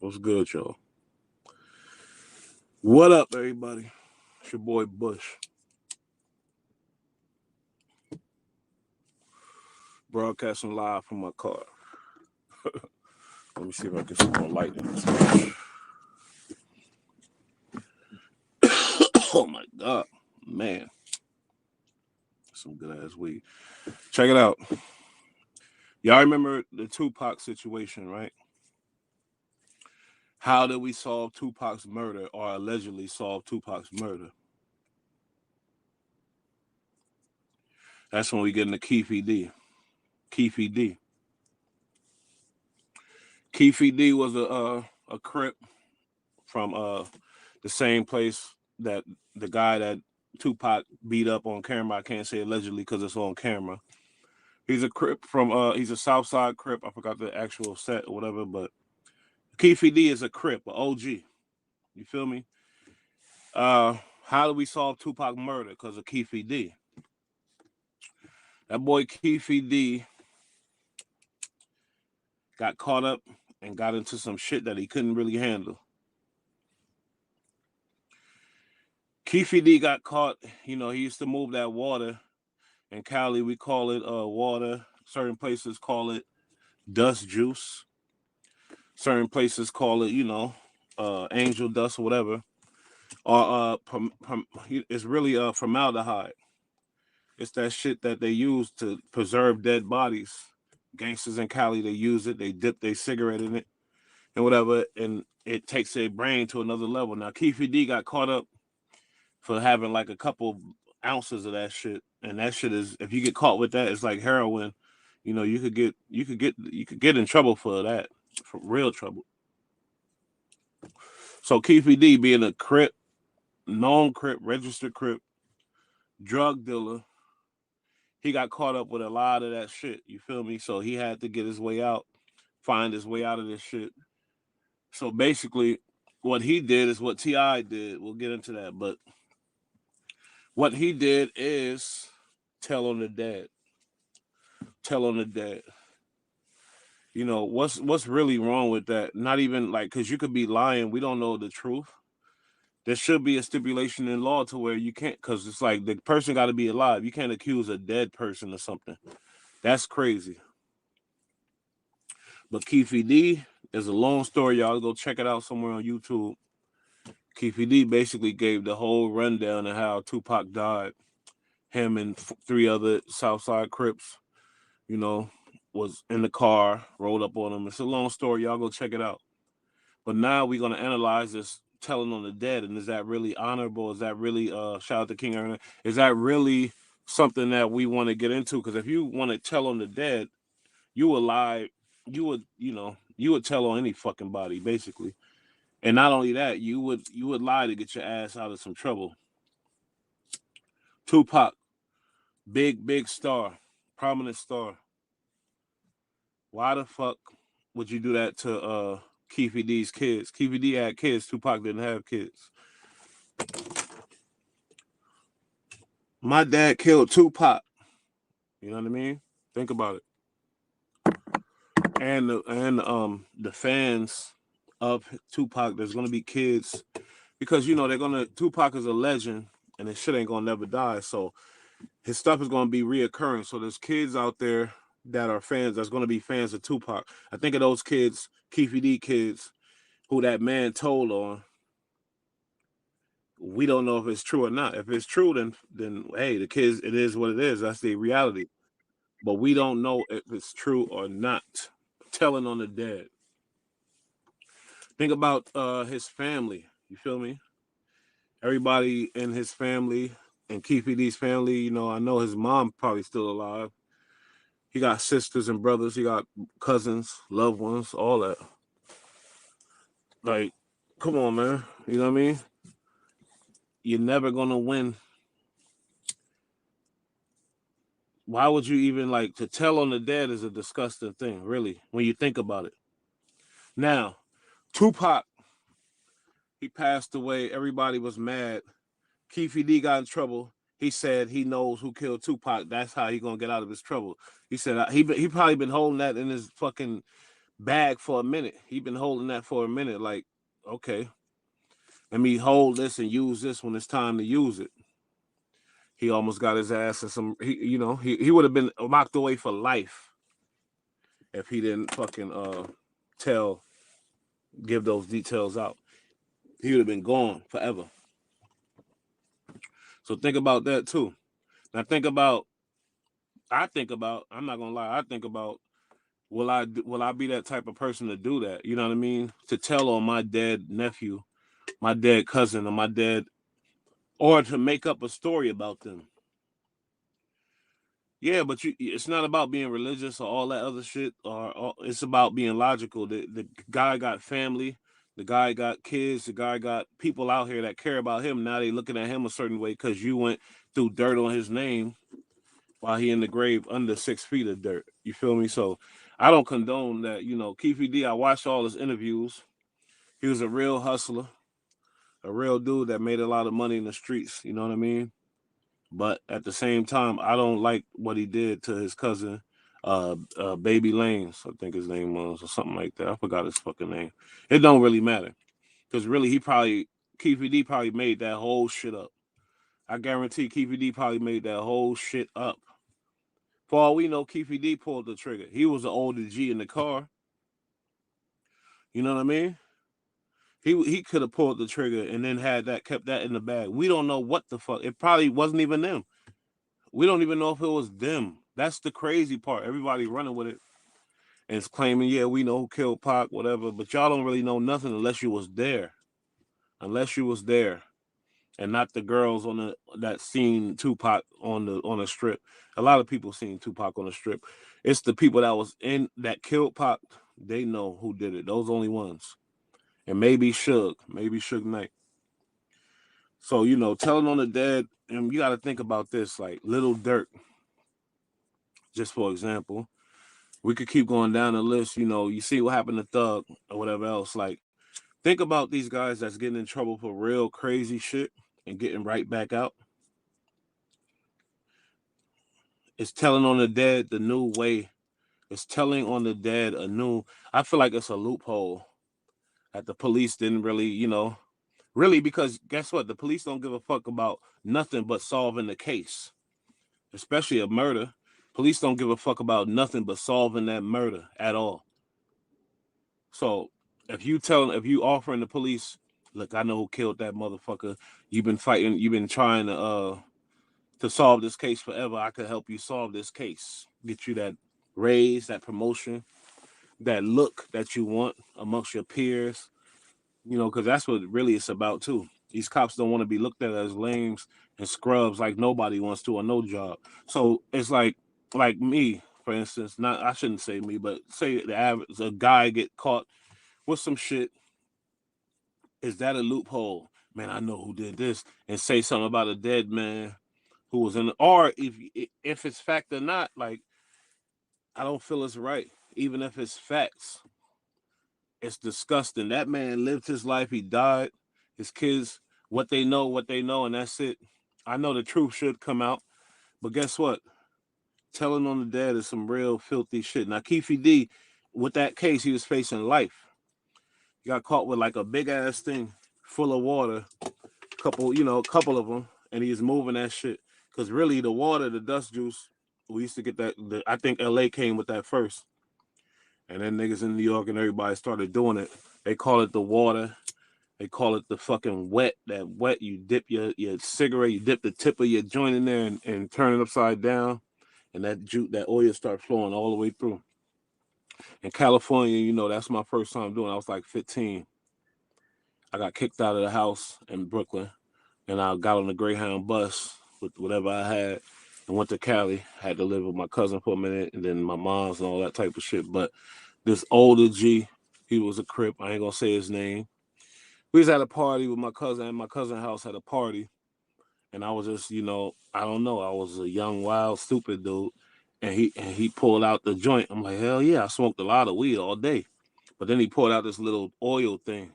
What's good, y'all? What up, everybody? It's your boy Bush, broadcasting live from my car. Let me see if I can get some more light in this. Oh my god, man, some good ass weed. Check it out. Y'all remember the Tupac situation, right? How did we solve Tupac's murder, or allegedly solve Tupac's murder? That's when we get into Keefe D. Keefe D. Keefe D was a Crip from the same place that the guy that Tupac beat up on camera. I can't say allegedly because it's on camera. He's a Crip from he's a Southside Crip. I forgot the actual set or whatever, but Keefe D is a Crip, an OG. You feel me? How do we solve Tupac murder? Because of Keefe D. That boy Keefe D got caught up and got into some shit that he couldn't really handle. Keefe D got caught. You know, he used to move that water. In Cali, we call it water. Certain places call it dust juice. Certain places call it, angel dust or whatever. Or it's really formaldehyde. It's that shit that they use to preserve dead bodies. Gangsters in Cali, they use it. They dip their cigarette in it and whatever, and it takes their brain to another level. Now, Keefe D got caught up for having like a couple ounces of that shit, and that shit is, if you get caught with that, it's like heroin. You know, you could get in trouble for that, for real trouble. So Keefe D being a Crip, known Crip, registered Crip, drug dealer, he got caught up with a lot of that shit. You feel me? So he had to get his way out, find his way out of this shit. So basically, what he did is what T.I. did. We'll get into that, but what he did is tell on the dead. Tell on the dead. You know, what's really wrong with that? Not even like, because you could be lying. We don't know the truth. There should be a stipulation in law to where you can't, because it's like the person got to be alive. You can't accuse a dead person of something. That's crazy. But Keefe D is a long story. Y'all go check it out somewhere on YouTube. Keefe D basically gave the whole rundown of how Tupac died. Him and three other Southside Crips, you know, was in the car, rolled up on him. It's a long story. Y'all go check it out. But now we're gonna analyze this telling on the dead, and is that really honorable? Is that really shout out to King Ernest? Is that really something that we want to get into? Because if you want to tell on the dead, you would lie. You would tell on any fucking body, basically. And not only that, you would lie to get your ass out of some trouble. Tupac, big star, prominent star. Why the fuck would you do that to Keefe D's kids? Keefe D had kids. Tupac didn't have kids. My dad killed Tupac. You know what I mean? Think about it. And the fans of Tupac, there's gonna be kids because Tupac is a legend and his shit ain't gonna never die. So his stuff is gonna be reoccurring. So there's kids out there that are fans that's gonna be fans of Tupac. I think of those kids, Keefe D kids, who that man told on. We don't know if it's true or not. If it's true, then hey, the kids, it is what it is. That's the reality. But we don't know if it's true or not. Telling on the dead. Think about his family. You feel me? Everybody in his family and Keefe D's family. You know, I know his mom probably still alive. He got sisters and brothers. He got cousins, loved ones, all that. Like, come on, man. You know what I mean? You're never gonna win. Why would you even like to tell on the dead is a disgusting thing, really, when you think about it. Now, Tupac, he passed away. Everybody was mad. Keefe D got in trouble. He said he knows who killed Tupac. That's how he gonna get out of his trouble. He said he probably been holding that in his fucking bag for a minute. He been holding that for a minute. Like, okay, let me hold this and use this when it's time to use it. He almost got his ass in some. He would have been locked away for life if he didn't fucking tell give those details out. He would have been gone forever. So think about that too. Now I'm not gonna lie, I think about will I be that type of person to do that? You know what I mean? To tell on my dead nephew, my dead cousin, or my dead, or to make up a story about them. Yeah, but it's not about being religious or all that other shit. Or it's about being logical. The guy got family. The guy got kids. The guy got people out here that care about him. Now they looking at him a certain way because you went threw dirt on his name while he in the grave under 6 feet of dirt. You feel me? So I don't condone that. Keefe D. I watched all his interviews. He was a real hustler, a real dude that made a lot of money in the streets. You know what I mean? But at the same time, I don't like what he did to his cousin, Baby Lanes, I think his name was, or something like that. I forgot his fucking name. It don't really matter. Because really, Keefe D probably made that whole shit up. I guarantee Keefe D probably made that whole shit up. For all we know, Keefe D pulled the trigger. He was the older G in the car. You know what I mean? He could have pulled the trigger and then kept that in the bag. We don't know what the fuck. It probably wasn't even them. We don't even know if it was them. That's the crazy part. Everybody running with it and it's claiming, yeah, we know who killed Pac, whatever. But y'all don't really know nothing unless you was there. Unless you was there, and not the girls that seen Tupac on the strip. A lot of people seen Tupac on the strip. It's the people that killed Pac. They know who did it. Those only ones. And maybe Suge Knight. So telling on the dead, and you got to think about this, like Little Dirk, just for example. We could keep going down the list. You see what happened to Thug or whatever else. Like, think about these guys that's getting in trouble for real crazy shit and getting right back out. It's telling on the dead the new way. It's telling on the dead a new. I feel like it's a loophole that the police didn't really, really, because guess what? The police don't give a fuck about nothing but solving the case, especially a murder. Police don't give a fuck about nothing but solving that murder at all. So if you offering the police, look, I know who killed that motherfucker. You've been fighting. You've been trying to solve this case forever. I could help you solve this case. Get you that raise, that promotion, that look that you want amongst your peers. Because that's what really it's about too. These cops don't want to be looked at as lames and scrubs like nobody wants to on no job. So it's like me, for instance. Not I shouldn't say me, but say the average a guy get caught with some shit. Is that a loophole? Man, I know who did this, and say something about a dead man who was in. Or if it's fact or not, like I don't feel it's right. Even if it's facts, it's disgusting. That man lived his life. He died. His kids, what they know, and that's it. I know the truth should come out, but guess what? Telling on the dead is some real filthy shit. Now, Keefe D, with that case, he was facing life. He got caught with like a big ass thing full of water, couple of them, and he was moving that shit. Because really, the water, the dust juice, we used to get that. I think LA came with that first. And then niggas in New York and everybody started doing it. They call it the water. They call it the fucking wet. That wet, you dip your cigarette, you dip the tip of your joint in there and turn it upside down. And that oil start flowing all the way through. In California, that's my first time doing it. I was like 15. I got kicked out of the house in Brooklyn. And I got on the Greyhound bus with whatever I had and went to Cali. Had to live with my cousin for a minute and then my mom's and all that type of shit. But this older G, he was a Crip. I ain't gonna say his name. We was at a party with my cousin, and my cousin's house had a party. And I was just, I don't know. I was a young, wild, stupid dude. And he pulled out the joint. I'm like, hell yeah, I smoked a lot of weed all day. But then he pulled out this little oil thing.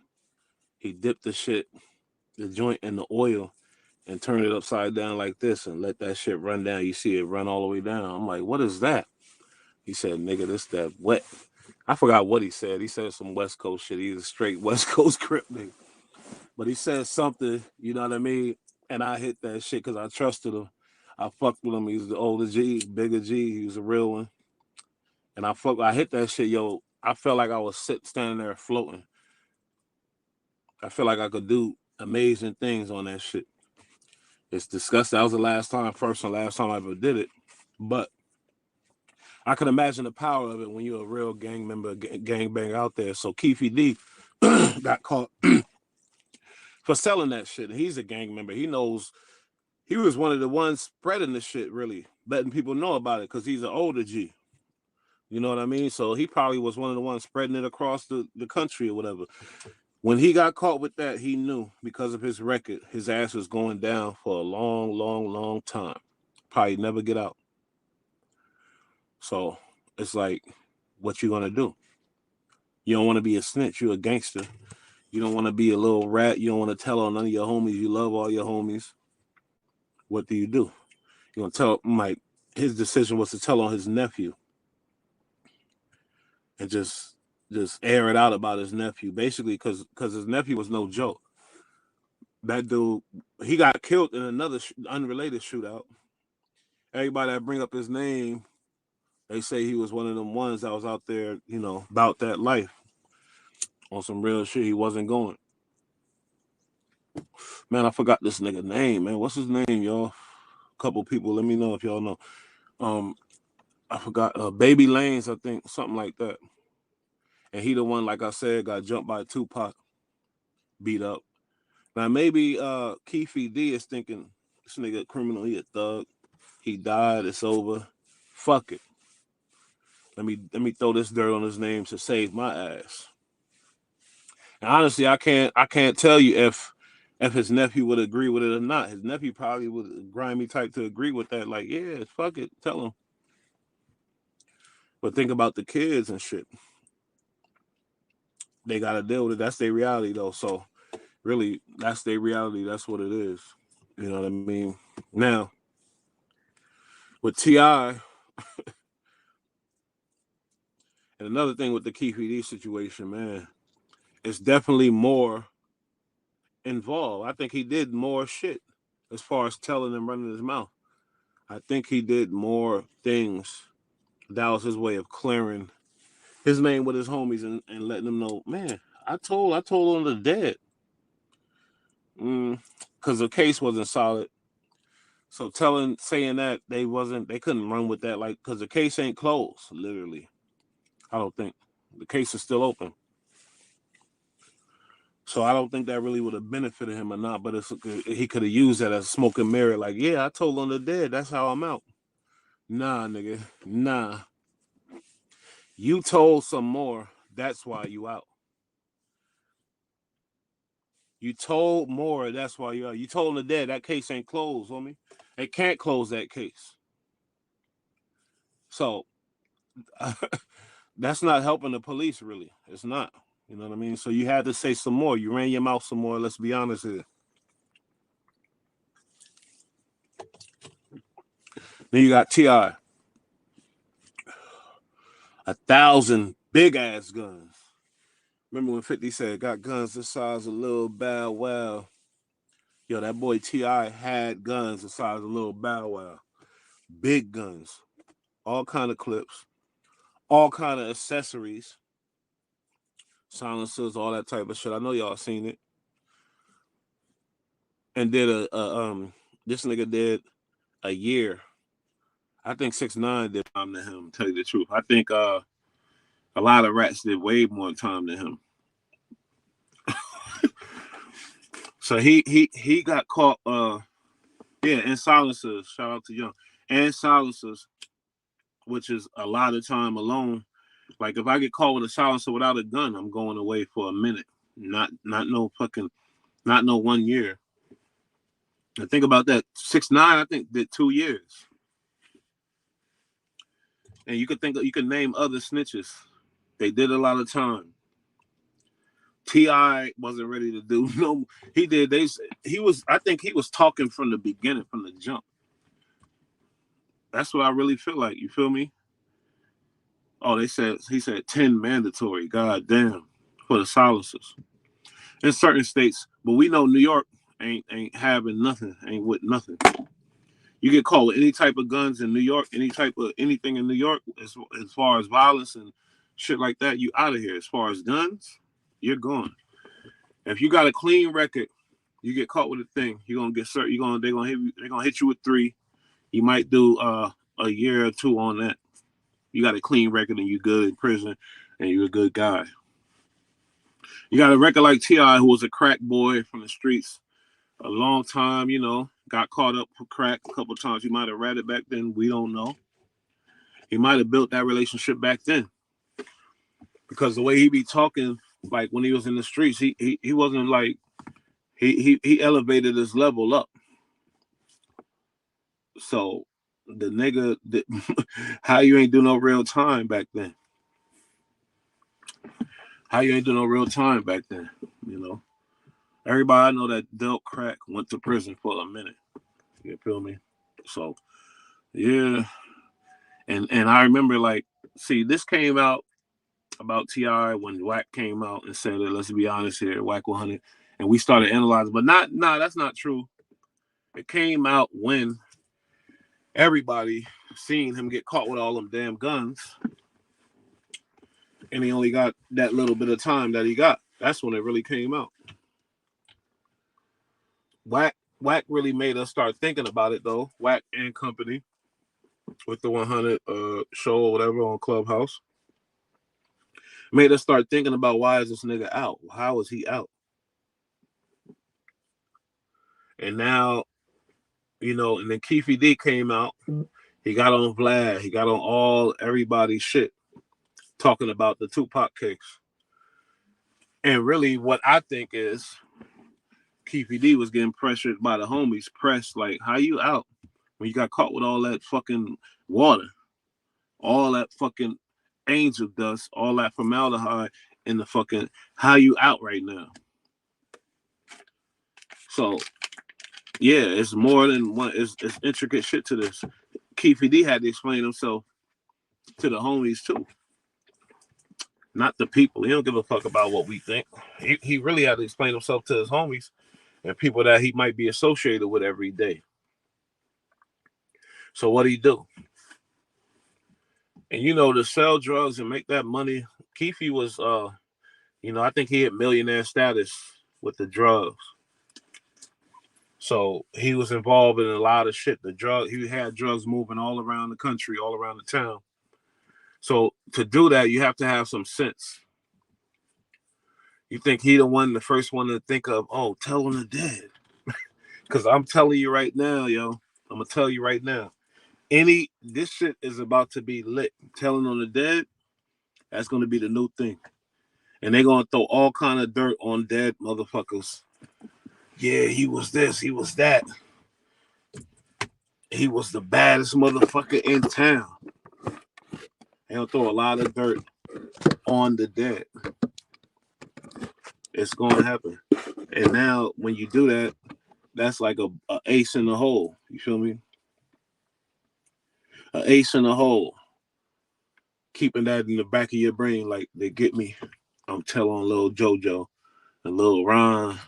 He dipped the joint in the oil and turned it upside down like this and let that shit run down. You see it run all the way down. I'm like, what is that? He said, nigga, this that wet. I forgot what he said. He said some West Coast shit. He's a straight West Coast Crip nigga. But he said something, you know what I mean? And I hit that shit because I trusted him. I fucked with him. He's the older G, bigger G. He was a real one. And I hit that shit, yo. I felt like I was standing there floating. I feel like I could do amazing things on that shit. It's disgusting. That was the last time I ever did it. But I can imagine the power of it when you're a real gang member, gang bang out there. So Keefe D got caught for selling that shit. He's a gang member. He knows. He was one of the ones spreading the shit, really letting people know about it because he's an older G. You know what I mean? So he probably was one of the ones spreading it across the country or whatever. When he got caught with that, he knew because of his record, his ass was going down for a long, long, long time. Probably never get out. So it's like, what you gonna do? You don't want to be a snitch. You're a gangster. You don't want to be a little rat. You don't want to tell on none of your homies. You love all your homies. What do? You gonna tell Mike? His decision was to tell on his nephew and just air it out about his nephew, basically, because his nephew was no joke. That dude, he got killed in another unrelated shootout. Everybody that bring up his name, they say he was one of them ones that was out there, you know, about that life on some real shit. He wasn't going. Man, I forgot this nigga name, man. What's his name, y'all? A couple people, let me know if y'all know. I forgot. Baby Lanes, I think, something like that. And he the one, like I said, got jumped by Tupac, beat up. Now maybe Keefe D is thinking this nigga a criminal, he a thug. He died, it's over. Fuck it. Let me throw this dirt on his name to save my ass. And honestly, I can't tell you if his nephew would agree with it or not. His nephew probably would grimy type to agree with that. Like, yeah, fuck it, tell him. But think about the kids and shit. They gotta deal with it. That's their reality though. So really, that's their reality. That's what it is. You know what I mean? Now, with T.I., and another thing with the Keefe D situation, man, it's definitely more involved. I think he did more shit as far as telling and running his mouth. I think he did more things. That was his way of clearing his name with his homies and letting them know, man, I told on the dead. Because the case wasn't solid. So saying that they couldn't run with that, like, because the case ain't closed, literally. I don't think. The case is still open. So I don't think that really would have benefited him or not, but he could have used that as a smoking mirror, like, yeah, I told on the dead, that's how I'm out. Nah, nigga, nah. You told some more, that's why you out. You told more, that's why you out. You told the dead, that case ain't closed, homie. They can't close that case. So that's not helping the police, really. It's not. You know what I mean? So you had to say some more. You ran your mouth some more. Let's be honest here. Then you got T.I. 1,000 big ass guns. Remember when 50 said got guns the size of Lil Bow Wow? Yo, that boy T.I. had guns the size of Lil Bow Wow. Big guns. All kind of clips. All kind of accessories. Silencers, all that type of shit. I know y'all seen it. And did this nigga did a year. I think 6ix9ine did time to him, tell you the truth. I think a lot of rats did way more time than him. So he got caught in silencers. Shout out to Young. And silencers, which is a lot of time alone. Like if I get caught with a silencer without a gun, I'm going away for a minute. Not no 1 year. And think about that. 6ix9ine, I think, did 2 years. And you could name other snitches. They did a lot of time. T.I. wasn't ready to do no. He did. I think he was talking from the beginning, from the jump. That's what I really feel like. You feel me? Oh, he said 10 mandatory. God damn, for the silencers in certain states. But we know New York ain't having nothing, ain't with nothing. You get caught with any type of guns in New York, any type of anything in New York, as far as violence and shit like that, you out of here. As far as guns, you're gone. If you got a clean record, you get caught with a thing, you're gonna get certain. They're gonna hit you with 3. You might do a year or 2 on that. You got a clean record and you're good in prison, and you're a good guy. You got a record like T.I., who was a crack boy from the streets a long time, got caught up for crack a couple of times. He might have read it back then. We don't know. He might have built that relationship back then, because the way he be talking, like when he was in the streets, he wasn't like he elevated his level up. So the nigga, how you ain't do no real time back then? How you ain't do no real time back then? Everybody I know that dealt crack went to prison for a minute. You feel me? So yeah, and I remember, like, see, this came out about T.I. when Wack came out and said that, let's be honest here, Wack 100, and we started analyzing, but that's not true. It came out when everybody seen him get caught with all them damn guns, and he only got that little bit of time that he got. That's when it really came out. Wack really made us start thinking about it, though. Wack and company with the 100 show or whatever on Clubhouse made us start thinking about, why is this nigga out? How is he out? And now, and then Keefe D came out. He got on Vlad. He got on everybody's shit, talking about the Tupac case. And really, what I think is, Keefe D was getting pressured by the homies. Pressed, like, how you out when you got caught with all that fucking water, all that fucking angel dust, all that formaldehyde in the fucking, how you out right now? So yeah, it's more than one. It's intricate shit to this. Keefe D had to explain himself to the homies too, not the people. He don't give a fuck about what we think. He really had to explain himself to his homies and people that he might be associated with every day. So what do you do? And to sell drugs and make that money, Keefe was I think he had millionaire status with the drugs. So he was involved in a lot of shit. He had drugs moving all around the country, all around the town. So to do that, you have to have some sense. You think he the first one to think of, oh, tell him the dead. Because I'm telling you right now, yo, I'm going to tell you right now, this shit is about to be lit. Telling on the dead, that's going to be the new thing. And they're going to throw all kind of dirt on dead motherfuckers. Yeah, he was this, he was that. He was the baddest motherfucker in town. They'll throw a lot of dirt on the dead. It's going to happen. And now, when you do that, that's like a ace in the hole. You feel me? An ace in the hole. Keeping that in the back of your brain, like, they get me. I'm telling little JoJo, a little Ron,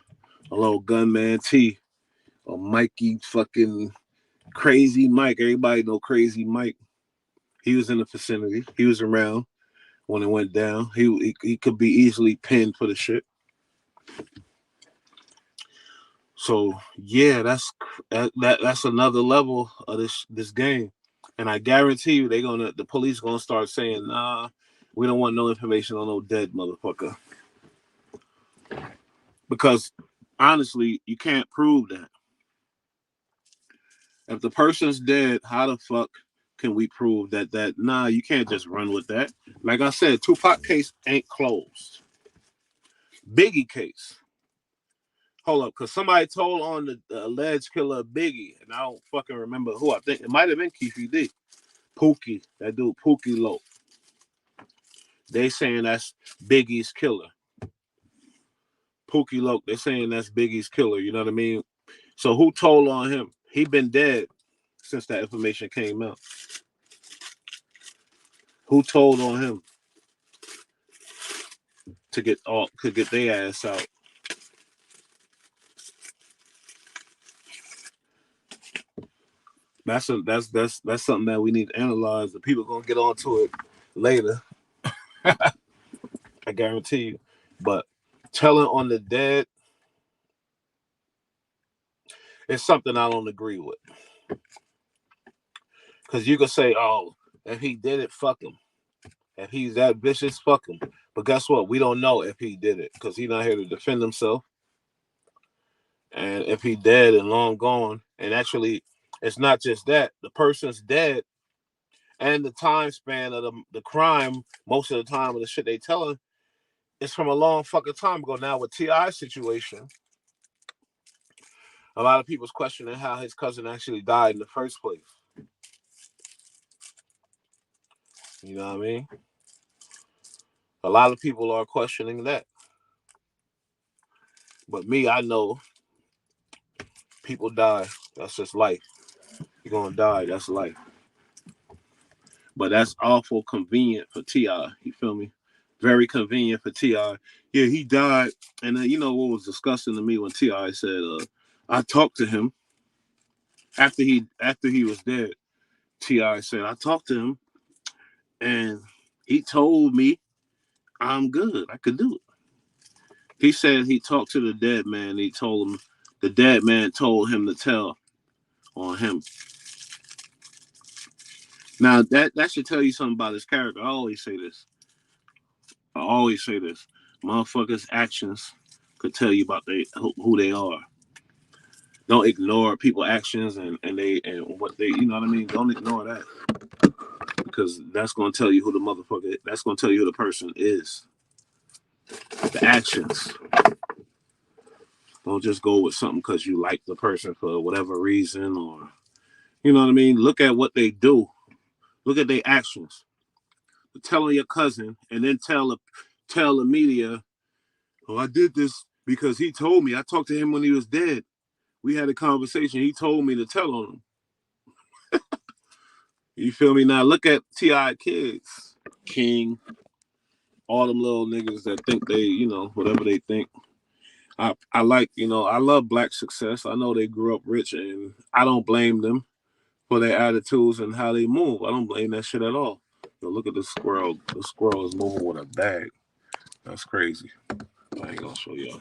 a little Gunman T, or Mikey fucking Crazy Mike. Everybody know Crazy Mike. He was in the vicinity. He was around when it went down. He could be easily pinned for the shit. So yeah, that's another level of this game, and I guarantee you, the police gonna start saying, nah, we don't want no information on no dead motherfucker, because honestly, you can't prove that. If the person's dead, how the fuck can we prove that? Nah, you can't just run with that. Like I said, Tupac case ain't closed. Biggie case. Hold up, because somebody told on the alleged killer of Biggie, and I don't fucking remember who. I think it might have been Keefe D. Pookie, that dude Pookie Loc. They saying that's Biggie's killer. Pookie Loc, they saying that's Biggie's killer. You know what I mean? So who told on him? He been dead since that information came out. Who told on him to get all could get their ass out? That's something that we need to analyze. The people gonna get onto it later. I guarantee you. But telling on the dead is something I don't agree with. Because you could say, oh, if he did it, fuck him. If he's that vicious, fuck him. But guess what? We don't know if he did it because he's not here to defend himself. And if he dead and long gone, and actually, it's not just that. The person's dead, and the time span of the crime, most of the time of the shit they telling, is from a long fucking time ago. Now with T.I.'s situation, a lot of people's questioning how his cousin actually died in the first place. You know what I mean? A lot of people are questioning that. But me, I know people die. That's just life. You're gonna die. That's life. But that's awful convenient for T.I. You feel me? Very convenient for T.I. Yeah, he died. And you know what was disgusting to me when T.I. said, I talked to him after he was dead. T.I. said, I talked to him and he told me I'm good. I could do it. He said he talked to the dead man. He told him the dead man told him to tell on him. Now that should tell you something about his character. I always say this. Motherfuckers' actions could tell you about who they are. Don't ignore people's actions and what they, you know what I mean? Don't ignore that. Because that's gonna tell you who the motherfucker, that's gonna tell you who the person is. The actions. Don't just go with something because you like the person for whatever reason, or you know what I mean? Look at what they do. Look at their actions. Tell on your cousin and then tell the media, oh, I did this because he told me. I talked to him when he was dead. We had a conversation. He told me to tell on him. You feel me? Now look at T.I. kids. King. All them little niggas that think they, you know, whatever they think. I like, you know, I love black success. I know they grew up rich and I don't blame them for their attitudes and how they move. I don't blame that shit at all. Yo, look at the squirrel. The squirrel is moving with a bag. That's crazy. I ain't gonna show y'all.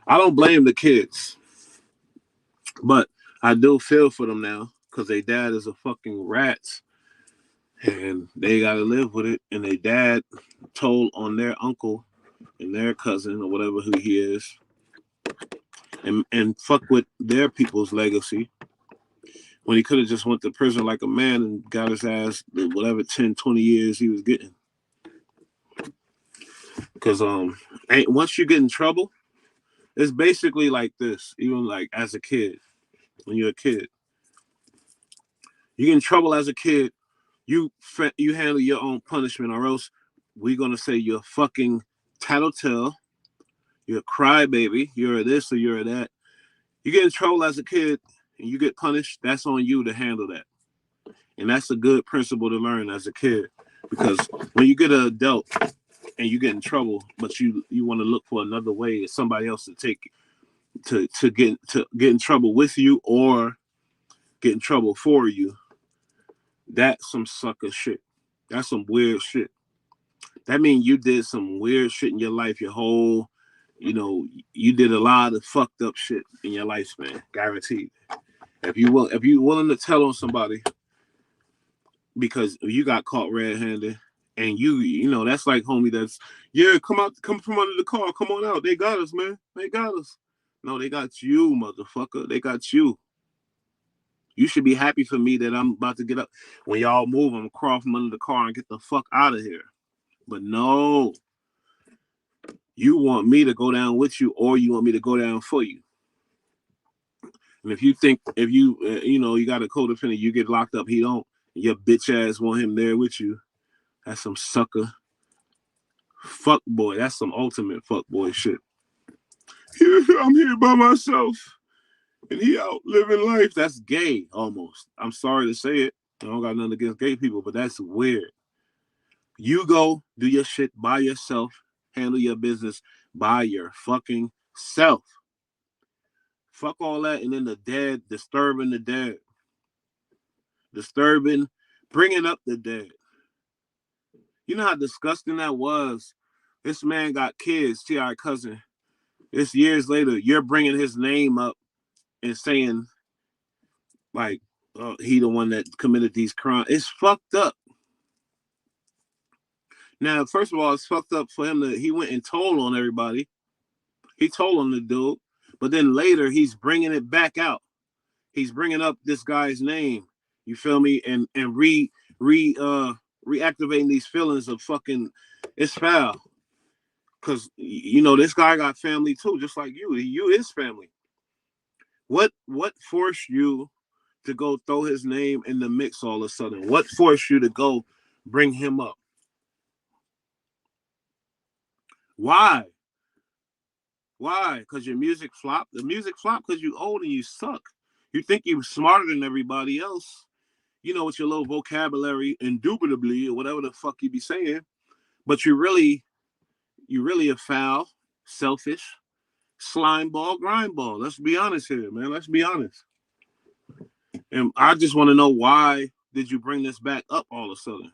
I don't blame the kids, but I do feel for them now because their dad is a fucking rat and they gotta live with it. And their dad told on their uncle and their cousin or whatever who he is and fuck with their people's legacy when he could have just went to prison like a man and got his ass whatever 10, 20 years he was getting. Because once you get in trouble, it's basically like this. Even like as a kid, when you're a kid, you get in trouble as a kid, you handle your own punishment, or else we're gonna say you're fucking tattletale, you're a crybaby, you're a this or you're a that. You get in trouble as a kid and you get punished, that's on you to handle that. And that's a good principle to learn as a kid. Because when you get an adult and you get in trouble, but you want to look for another way, somebody else to take to get in trouble with you or get in trouble for you, that's some sucker shit. That's some weird shit. That means you did some weird shit in your life, your whole, you know, you did a lot of fucked up shit in your lifespan, guaranteed. If you willing to tell on somebody because you got caught red-handed, and you know that's like homie that's come from under the car, come on out, they got us, man, they got us. No, they got you, motherfucker, they got you. You should be happy for me that I'm about to get up. When y'all move, I'm crawl from under the car and get the fuck out of here. But no, you want me to go down with you, or you want me to go down for you. And if you think you know you got a co-defendant, you get locked up, he don't. Your bitch ass want him there with you. That's some sucker fuck boy. That's some ultimate fuck boy shit. I'm here by myself, and he out living life. That's gay almost. I'm sorry to say it. I don't got nothing against gay people, but that's weird. You go do your shit by yourself, handle your business by your fucking self. Fuck all that, and then the dead, disturbing the dead, disturbing, bringing up the dead. You know how disgusting that was. This man got kids, T.I. cousin. It's years later. You're bringing his name up and saying like he the one that committed these crimes. It's fucked up. Now, first of all, it's fucked up for him that he went and told on everybody. He told on the dude, but then later he's bringing it back out. He's bringing up this guy's name. You feel me? And reactivating these feelings of fucking. It's foul. Cause you know this guy got family too, just like you. You is family. What forced you to go throw his name in the mix all of a sudden? What forced you to go bring him up? Why? Why? Because your music flopped? The music flopped because you old and you suck. You think you're smarter than everybody else. You know, with your little vocabulary, indubitably, or whatever the fuck you be saying. But you really a foul, selfish, slime ball, grind ball. Let's be honest here, man. Let's be honest. And I just want to know, why did you bring this back up all of a sudden?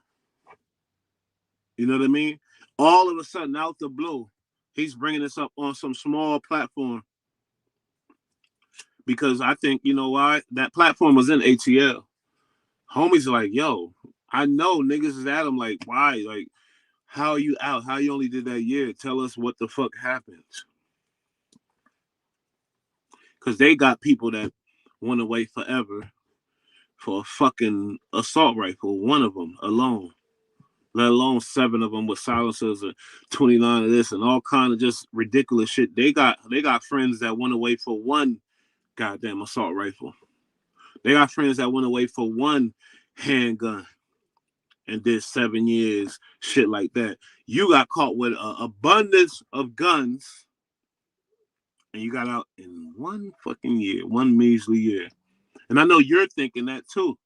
You know what I mean? All of a sudden, out the blue, he's bringing this up on some small platform because I think, you know why? That platform was in ATL. Homies are like, yo, I know niggas is at him like, why? Like, how are you out? How you only did that year? Tell us what the fuck happened. Because they got people that went away forever for a fucking assault rifle, one of them alone. Let alone 7 of them with silencers and 29 of this and all kind of just ridiculous shit. They got friends that went away for one goddamn assault rifle. They got friends that went away for one handgun and did 7 years, shit like that. You got caught with an abundance of guns and you got out in one fucking year, one measly year. And I know you're thinking that too.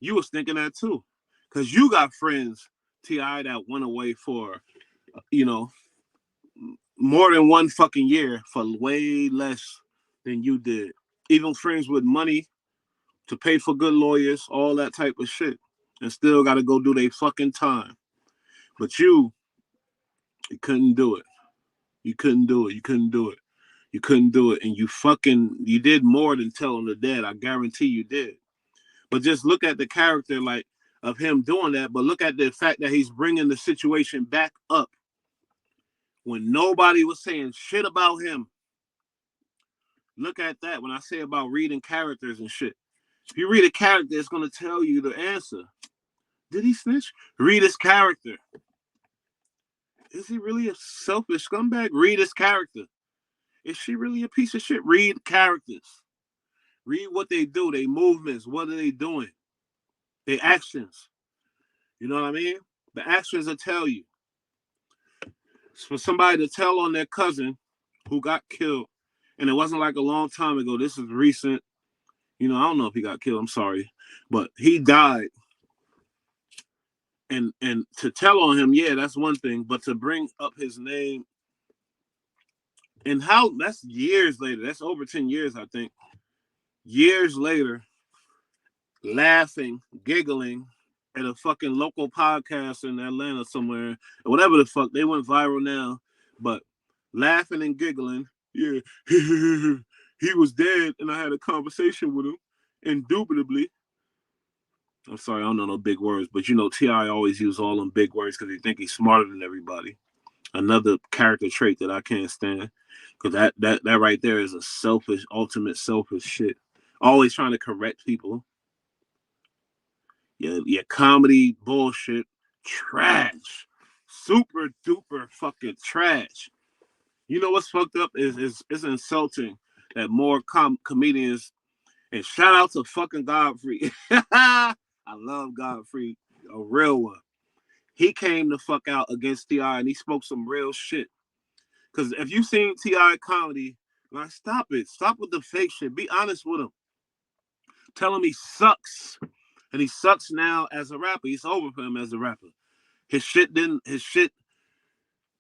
You was thinking that too. Because you got friends, T.I., that went away for, you know, more than one fucking year for way less than you did. Even friends with money to pay for good lawyers, all that type of shit. And still got to go do their fucking time. But you couldn't do it. You couldn't do it. You couldn't do it. You couldn't do it. And you did more than tell them the dead. I guarantee you did. But just look at the character, like, of him doing that. But look at the fact that he's bringing the situation back up when nobody was saying shit about him. Look at that. When I say about reading characters and shit, if you read a character, it's going to tell you the answer. Did he snitch? Read his character. Is he really a selfish scumbag? Read his character. Is she really a piece of shit? Read characters. Read what they do, their movements. What are they doing? Their actions. You know what I mean? The actions will tell you. For somebody to tell on their cousin who got killed, and it wasn't like a long time ago. This is recent. You know, I don't know if he got killed. I'm sorry, but he died. And to tell on him, yeah, that's one thing. But to bring up his name and how that's years later. That's over 10 years, I think. Years later, laughing, giggling at a fucking local podcast in Atlanta somewhere, or whatever the fuck. They went viral now, but laughing and giggling. Yeah, he was dead, and I had a conversation with him. Indubitably. I'm sorry, I don't know no big words, but you know, T.I. always use all them big words because he think he's smarter than everybody. Another character trait that I can't stand, because that right there is a selfish, ultimate selfish shit. Always trying to correct people. Your comedy bullshit, trash, super duper fucking trash. You know what's fucked up is it's insulting that more comedians, and shout out to fucking Godfrey. I love Godfrey, a real one. He came the fuck out against T.I. and he spoke some real shit. Because if you seen T.I. comedy, like, stop it. Stop with the fake shit. Be honest with him. Tell him he sucks. And he sucks now as a rapper. It's over for him as a rapper. His shit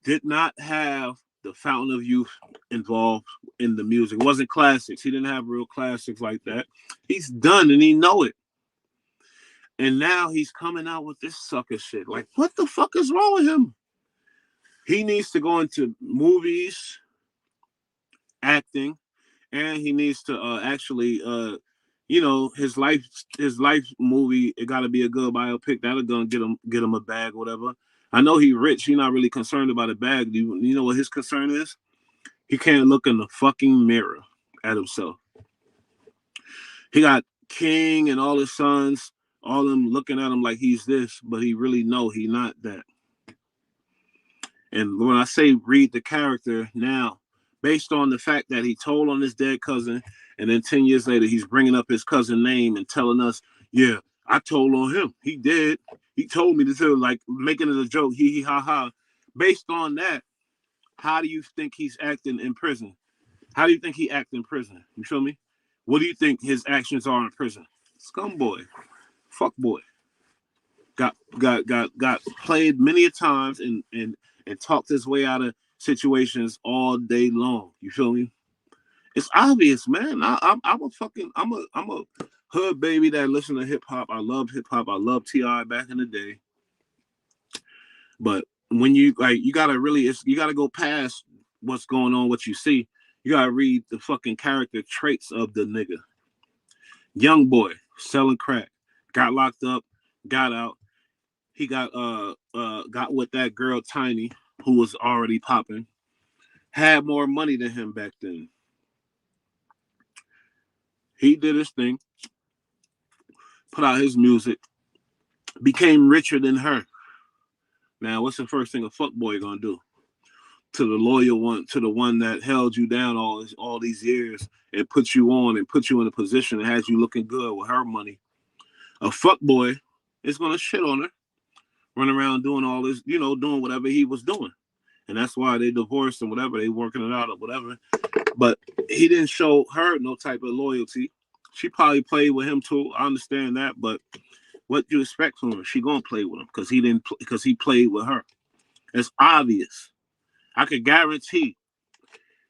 did not have the Fountain of Youth involved in the music. It wasn't classics. He didn't have real classics like that. He's done and he know it. And now he's coming out with this sucker shit. Like, what the fuck is wrong with him? He needs to go into movies, acting, and he needs to actually his life movie, it got to be a good biopic that'll gonna get him a bag or whatever. I know he rich. He not really concerned about a bag. You know what his concern is? He can't look in the fucking mirror at himself. He got King and all his sons, all of them looking at him like he's this, but he really know he not that. And when I say read the character now, based on the fact that he told on his dead cousin, and then 10 years later, he's bringing up his cousin name and telling us, yeah, I told on him. He did. He told me to do, like, making it a joke, hee hee ha ha. Based on that, how do you think he's acting in prison? How do you think he acts in prison? You feel me? What do you think his actions are in prison? Scumboy. Fuck boy. Got played many a times and talked his way out of situations all day long. You feel me? It's obvious, man. I'm a hood baby that listen to hip hop. I love hip hop. I love T.I. back in the day. But when you you gotta go past what's going on, what you see. You gotta read the fucking character traits of the nigga. Young boy selling crack, got locked up, got out. He got with that girl Tiny, who was already popping. Had more money than him back then. He did his thing, put out his music, became richer than her. Now, what's the first thing a fuckboy gonna do? To the loyal one, to the one that held you down all these years and put you on and put you in a position and has you looking good with her money. A fuckboy is gonna shit on her, run around doing all this, doing whatever he was doing. And that's why they divorced and whatever, they working it out or whatever. But he didn't show her no type of loyalty. She probably played with him too. I understand that, but what do you expect from her? She gonna play with him because he played with her. It's obvious. I could guarantee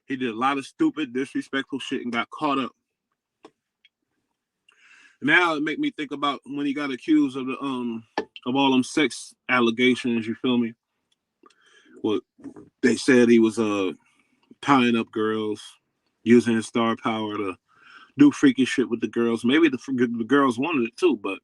he did a lot of stupid, disrespectful shit and got caught up. Now it make me think about when he got accused of all them sex allegations. You feel me? What they said he was tying up girls, using his star power to do freaky shit with the girls. Maybe the girls wanted it too, but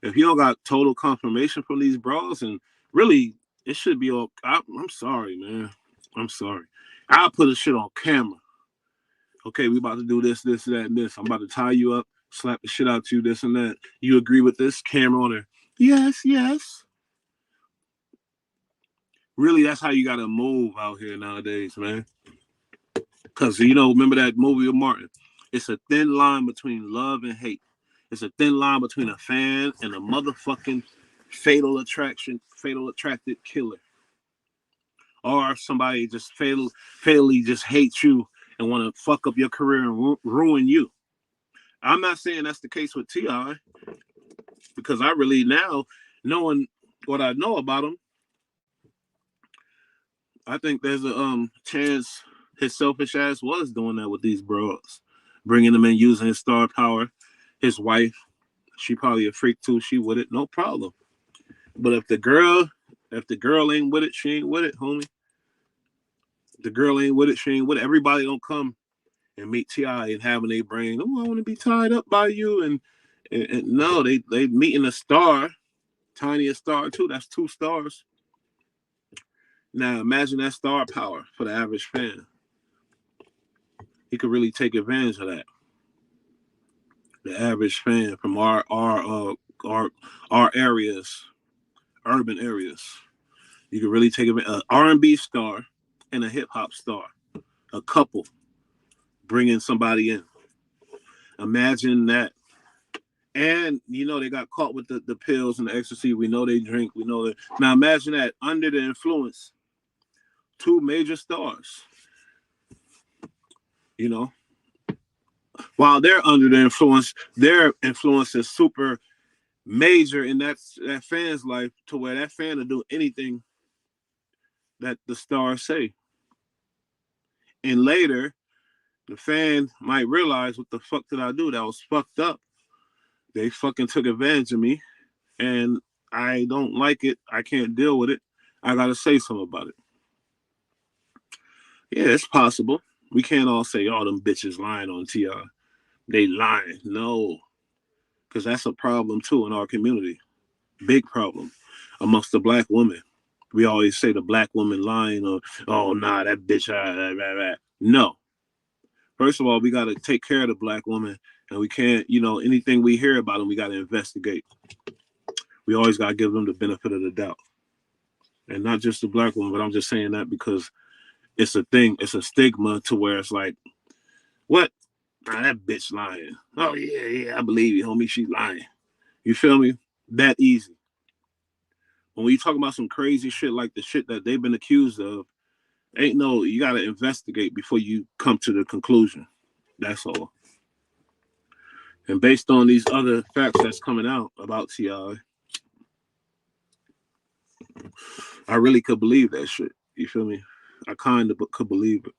if you don't got total confirmation from these bras, and really, it should be all. I'm sorry, man. I'm sorry. I'll put a shit on camera. Okay, we about to do this, that, and this. I'm about to tie you up, slap the shit out you, this and that. You agree with this? Camera on her. Yes, yes. Really, that's how you got to move out here nowadays, man. Because, remember that movie of Martin? It's a thin line between love and hate. It's a thin line between a fan and a motherfucking fatal attracted killer. Or somebody just fatally just hates you and want to fuck up your career and ruin you. I'm not saying that's the case with T.I. because I really now, knowing what I know about him, I think there's a chance his selfish ass was doing that with these bros, bringing them in, using his star power. His wife, she probably a freak too. She with it, no problem. But if the girl ain't with it, she ain't with it, homie. The girl ain't with it, she ain't with it. Everybody don't come and meet T.I. and having a brain. Oh, I want to be tied up by you, and no, they meeting a star, Tiny a star too. That's two stars. Now imagine that star power for the average fan. He could really take advantage of that. The average fan from our areas, urban areas. You could really take an R&B star and a hip hop star, a couple bringing somebody in. Imagine that. And they got caught with the pills and the ecstasy. We know they drink. We know that. Now imagine that under the influence, two major stars. While they're under the influence, their influence is super major in that fan's life to where that fan will do anything that the stars say. And later, the fan might realize, what the fuck did I do? That was fucked up. They fucking took advantage of me, and I don't like it. I can't deal with it. I gotta say something about it. Yeah, it's possible. We can't all say, "Oh, them bitches lying on TR." They lying. No, because that's a problem too in our community. Big problem amongst the black women. We always say the black woman lying, or oh nah, that bitch. No. First of all, we got to take care of the black woman, and we can't, anything we hear about them, we got to investigate. We always got to give them the benefit of the doubt, and not just the black woman. But I'm just saying that because it's a thing. It's a stigma to where it's like, what? Nah, that bitch lying. Oh yeah, I believe you, homie. She's lying. You feel me? That easy. When we talk about some crazy shit like the shit that they've been accused of, you got to investigate before you come to the conclusion. That's all. And based on these other facts that's coming out about T.I., I really could believe that shit. You feel me? I kind of could believe it.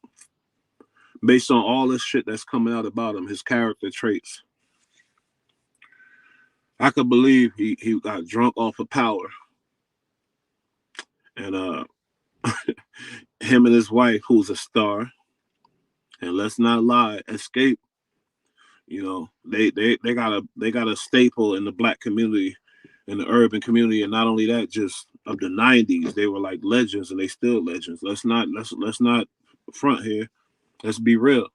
Based on all this shit that's coming out about him, his character traits, I could believe he got drunk off of power. And him and his wife, who's a star, and let's not lie, Escape, they got a staple in the black community, in the urban community, and not only that, just of the '90s, they were like legends, and they still legends. Let's not front here. Let's be real.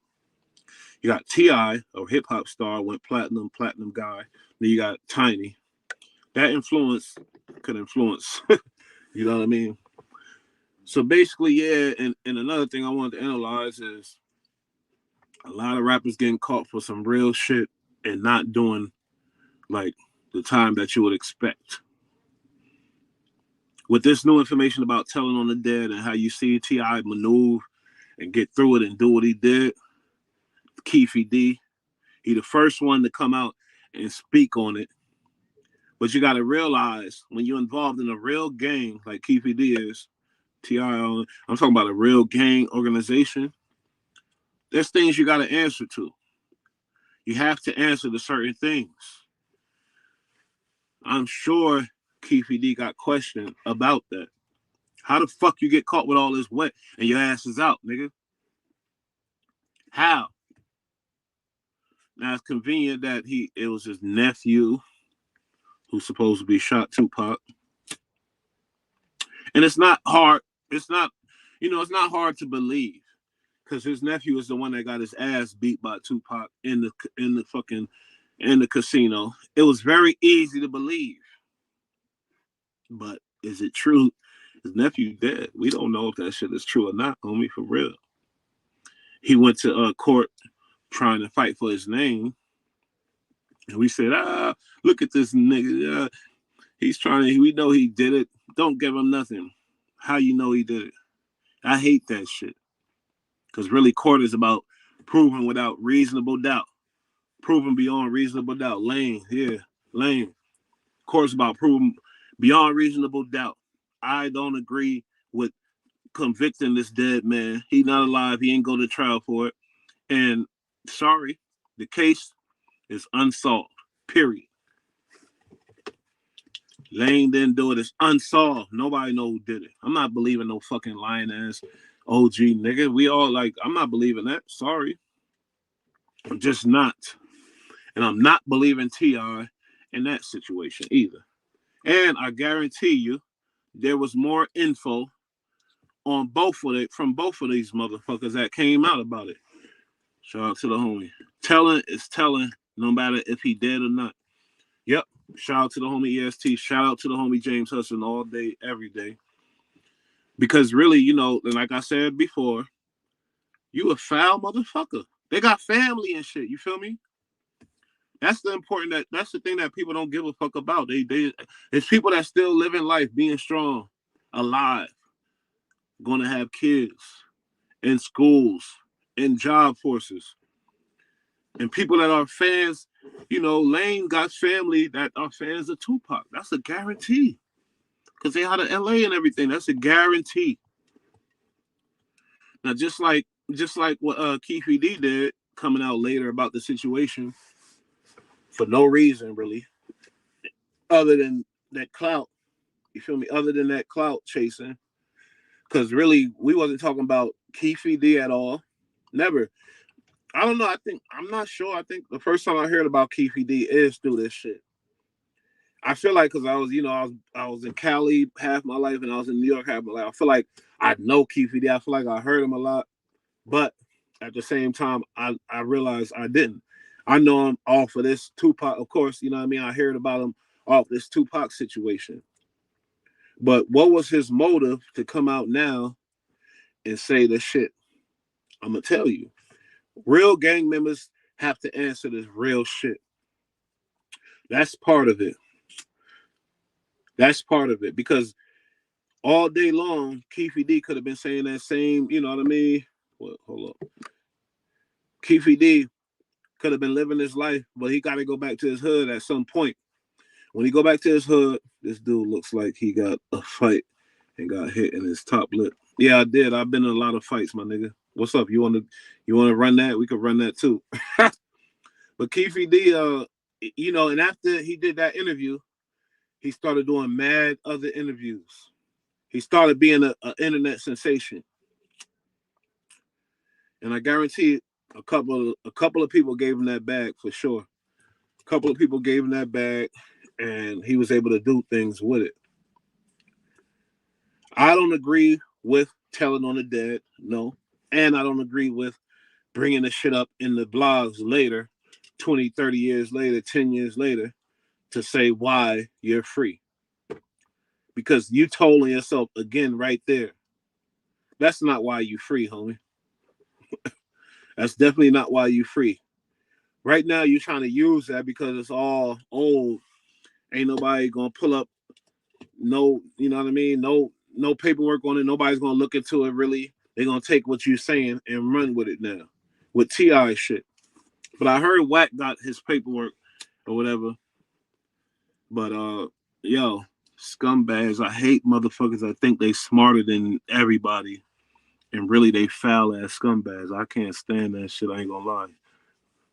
You got T.I., a hip hop star, went platinum guy. Then you got Tiny. That influence could influence. You know what I mean? So basically, yeah. And another thing I wanted to analyze is a lot of rappers getting caught for some real shit and not doing like the time that you would expect. With this new information about telling on the dead and how you see T.I. maneuver and get through it and do what he did, Keefe D, he the first one to come out and speak on it. But you got to realize when you're involved in a real gang like Keefe D is, T.I., I'm talking about a real gang organization, there's things you got to answer to. You have to answer to certain things. I'm sure Keefe D got questioned about that. How the fuck you get caught with all this wet and your ass is out, nigga? How? Now it's convenient that it was his nephew who's supposed to be shot Tupac. And it's not hard. It's not, it's not hard to believe because his nephew is the one that got his ass beat by Tupac in the casino. It was very easy to believe. But is it true? His nephew dead. We don't know if that shit is true or not, homie, for real. He went to court trying to fight for his name. And we said, look at this nigga. We know he did it. Don't give him nothing. How you know he did it? I hate that shit. Because really, court is about proving without reasonable doubt. Proving beyond reasonable doubt. Lane. Court's about proving beyond reasonable doubt. I don't agree with convicting this dead man. He not alive. He ain't go to trial for it. And sorry, the case is unsolved. Period. Lane didn't do it. It's unsolved. Nobody know who did it. I'm not believing no fucking lying ass OG nigga. We all like, I'm not believing that. Sorry. I'm just not. And I'm not believing T.I. in that situation either. And I guarantee you, there was more info on from both of these motherfuckers that came out about it. Shout out to the homie. Telling is telling, no matter if he dead or not. Yep. Shout out to the homie EST. Shout out to the homie James Hudson all day, every day. Because really, like I said before, you a foul motherfucker. They got family and shit. You feel me? That's the thing that people don't give a fuck about. It's people that still living life, being strong, alive, gonna have kids, in schools, in job forces, and people that are fans Lane got family that are fans of Tupac. That's a guarantee. Because they out of LA and everything. That's a guarantee. Now, just like what Keefe D did, coming out later about the situation for no reason really, other than that clout. You feel me? Other than that clout chasing, because really we wasn't talking about Keefe D at all. Never. I don't know. I'm not sure. I think the first time I heard about Keefe D is through this shit. I feel like because I was in Cali half my life and I was in New York half my life. I feel like I know Keefe D. I feel like I heard him a lot, but at the same time, I realized I didn't. I know him off of this Tupac, of course. You know what I mean? I heard about him off this Tupac situation. But what was his motive to come out now and say this shit? I'm gonna tell you. Real gang members have to answer this real shit. That's part of it. That's part of it because all day long, Keefe D could have been saying that same, you know what I mean? Well, hold up. Keefe D could have been living his life, but he got to go back to his hood at some point. When he go back to his hood, this dude looks like he got a fight and got hit in his top lip. Yeah, I did. I've been in a lot of fights, my nigga. What's up? You wanna run that? We could run that too. But Keefe D, and after he did that interview, he started doing mad other interviews. He started being an internet sensation, and I guarantee a couple of people gave him that bag for sure. A couple of people gave him that bag, and he was able to do things with it. I don't agree with telling on the dead, no, and I don't agree with bringing the shit up in the blogs later, 20, 30 years later, 10 years later, to say why you're free. Because you told on yourself again right there. That's not why you free, homie. That's definitely not why you free. Right now, you're trying to use that because it's all old. Ain't nobody gonna pull up no, you know what I mean? No paperwork on it. Nobody's gonna look into it really. They're gonna take what you're saying and run with it now. With T.I. shit. But I heard Wack got his paperwork or whatever. But yo, scumbags. I hate motherfuckers that think they smarter than everybody. And really they foul ass scumbags. I can't stand that shit, I ain't gonna lie.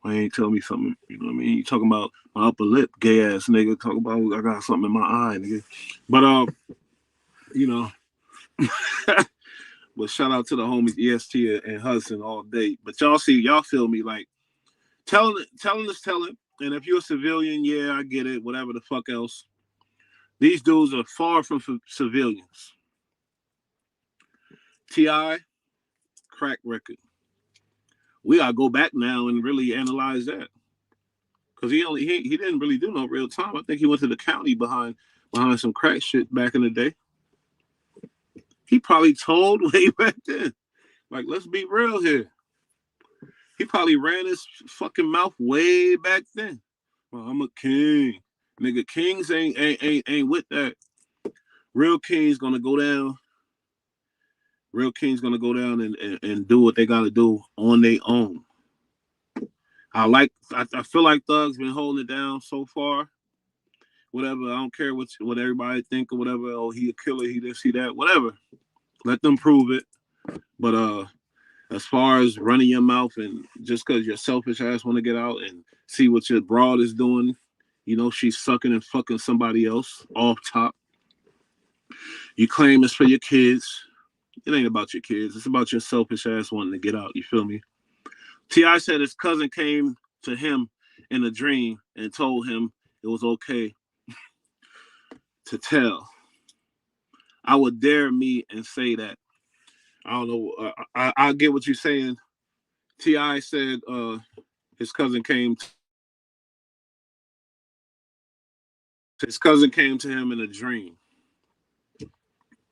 I ain't tell me something, you know what I mean? You talking about my upper lip, gay ass nigga. Talk about I got something in my eye, nigga. But you know, but shout out to the homies EST and Hudson all day. But y'all feel me like telling is telling. And if you're a civilian, yeah, I get it. Whatever the fuck else. These dudes are far from civilians. T.I. crack record. We gotta go back now and really analyze that. Cause he didn't really do no real time. I think he went to the county behind some crack shit back in the day. He probably told way back then. Like, let's be real here. He probably ran his fucking mouth way back then. Well, I'm a king. Nigga, kings ain't with that. Real kings gonna go down. Real kings gonna go down and do what they gotta do on their own. I feel like Thug's been holding it down so far. Whatever, I don't care what everybody think or whatever. Oh, he a killer, he this, he that, whatever. Let them prove it. But as far as running your mouth and just because your selfish ass want to get out and see what your broad is doing, she's sucking and fucking somebody else off top. You claim it's for your kids. It ain't about your kids. It's about your selfish ass wanting to get out. You feel me? T.I. said his cousin came to him in a dream and told him it was okay to tell. I would dare me and say that. I don't know. I get what you're saying. T.I. said his cousin came. His cousin came to him in a dream.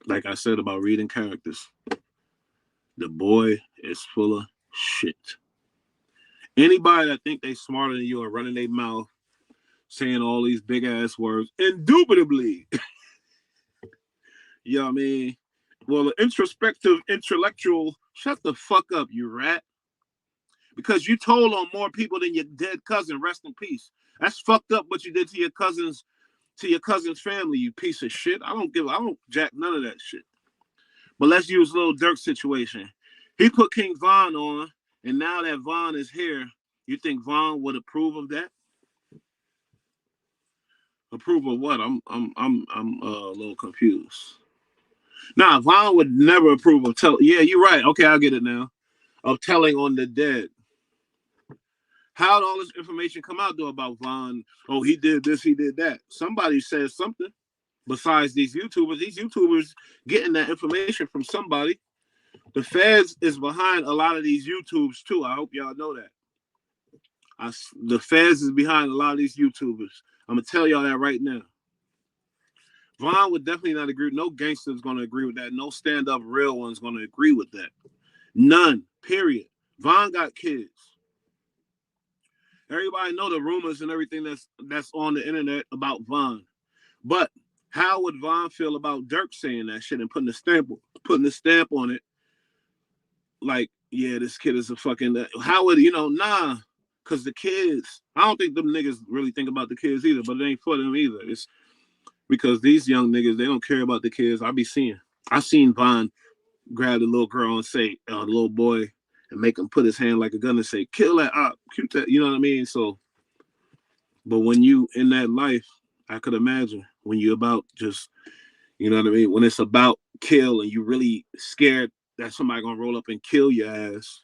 Like I said about reading characters. The boy is full of shit. Anybody that think they smarter than you are running their mouth, saying all these big ass words, indubitably. You know what I mean? Well, the introspective, intellectual, shut the fuck up, you rat. because you told on more people than your dead cousin. Rest in peace. That's fucked up what you did to your cousin's family, you piece of shit. I don't jack none of that shit. But let's use Lil Durk situation. He put King Von on, and now that Von is here, you think Von would approve of that? Approve of what? I'm a little confused. Nah, Von would never approve of Yeah, you're right. Okay, I'll get it now. Of telling on the dead. How'd all this information come out though about Von? Oh, he did this, he did that. Somebody says something besides these YouTubers. These YouTubers getting that information from somebody. The feds is behind a lot of these YouTubes too. I hope y'all know that. The feds is behind a lot of these YouTubers. I'm gonna tell y'all that right now. Von would definitely not agree. No gangster's gonna agree with that. No stand-up real one's gonna agree with that. None. Period. Von got kids. Everybody know the rumors and everything that's on the internet about Von. But how would Von feel about Durk saying that shit and putting a stamp on it? Like, yeah, this kid is a fucking. How would Nah, because the kids. I don't think them niggas really think about the kids either. But it ain't for them either. It's because these young niggas, they don't care about the kids. I seen Von grab the little girl and say, the little boy, and make him put his hand like a gun and say, kill that op, shoot that. You know what I mean? So, but when you in that life, I could imagine when you about just, you know what I mean? When it's about kill and you really scared that somebody gonna roll up and kill your ass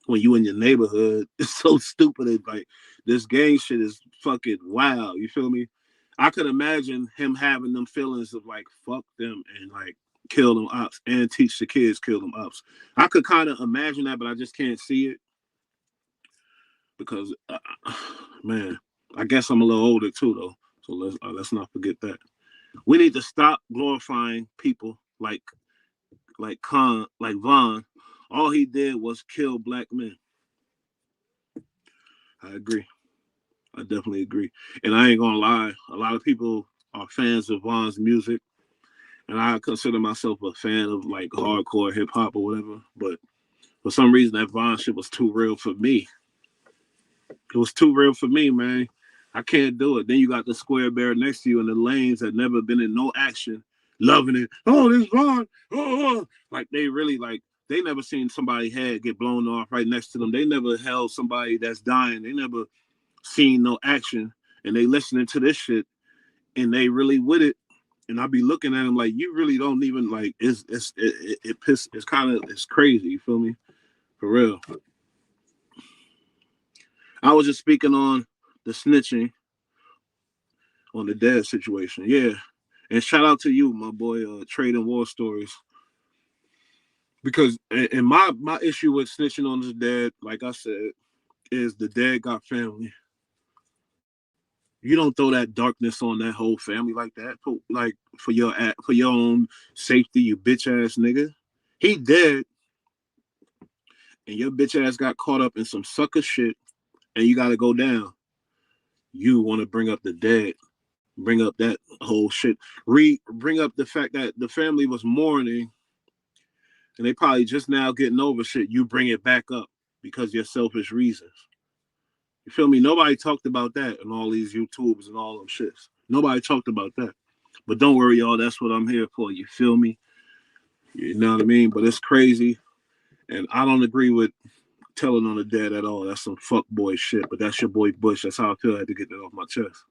when you in your neighborhood, it's so stupid. It's like this gang shit is fucking wild. You feel me? I could imagine him having them feelings of like fuck them and like kill them ops and teach the kids kill them ops. I could kind of imagine that, but I just can't see it because, man, I guess I'm a little older too though. So let's not forget that. We need to stop glorifying people like Von. All he did was kill black men. I agree. I definitely agree. And I ain't gonna lie, a lot of people are fans of Von's music, and I consider myself a fan of like hardcore hip hop or whatever. But for some reason, that Von shit was too real for me. It was too real for me, man. I can't do it. Then you got the square bear next to you in the lanes that never been in no action, loving it. Oh, this Von. Oh. Like they really like they never seen somebody head get blown off right next to them. They never held somebody that's dying. They never seen no action, and they listening to this shit, and they really with it. And I be looking at them like you really don't even like. It's kind of it's crazy. You feel me? For real. I was just speaking on the snitching on the dead situation. Yeah. And shout out to you, my boy, Trading War Stories. Because and my issue with snitching on the dead, like I said, is the dead got family. You don't throw that darkness on that whole family like that, like for your own safety, you bitch ass nigga. He dead, and your bitch ass got caught up in some sucker shit, and you got to go down. You want to bring up the dead, bring up that whole shit, bring up the fact that the family was mourning, and they probably just now getting over shit. You bring it back up because of your selfish reasons. You feel me? Nobody talked about that in all these YouTubes and all them shits. Nobody talked about that. But don't worry, y'all. That's what I'm here for. You feel me? You know what I mean? But it's crazy. And I don't agree with telling on the dead at all. That's some fuck boy shit. But that's your boy Bush. That's how I feel. I had to get that off my chest.